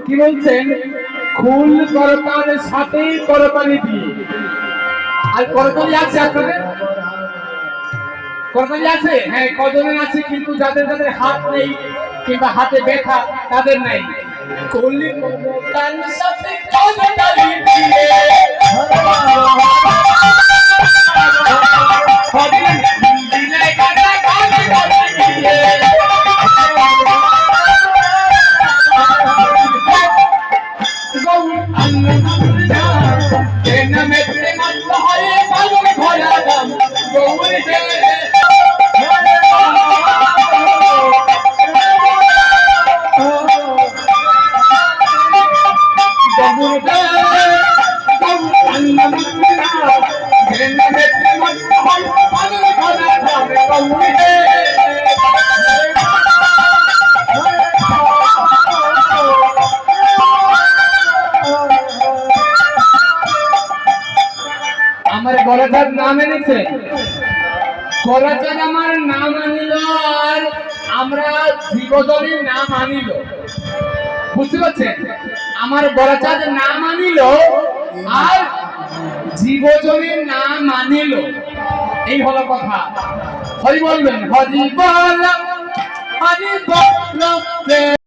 কি বলছেন? খুল করতাল সাথে করতালি দিয়ে। আর করতালি আছে আপনাদের? করতালি আছে? হ্যাঁ, কজনের আছে, কিন্তু যাদের যাদের হাত নেই কিংবা হাতে ব্যথা তাদের নাই। খুল করতাল সাথে করতালি দিয়ে আমার বড়টার নাম এনেছে। বড়টার আমার নাম আনিল আর আমরা জীবজনের নাম আনিল। বুঝতে পারছেন? আমার বড়টার নাম আনিল আর জীবজনের নাম আনিল, এই হলো কথা। হরি বলবেন, হরি বল, হরি বল।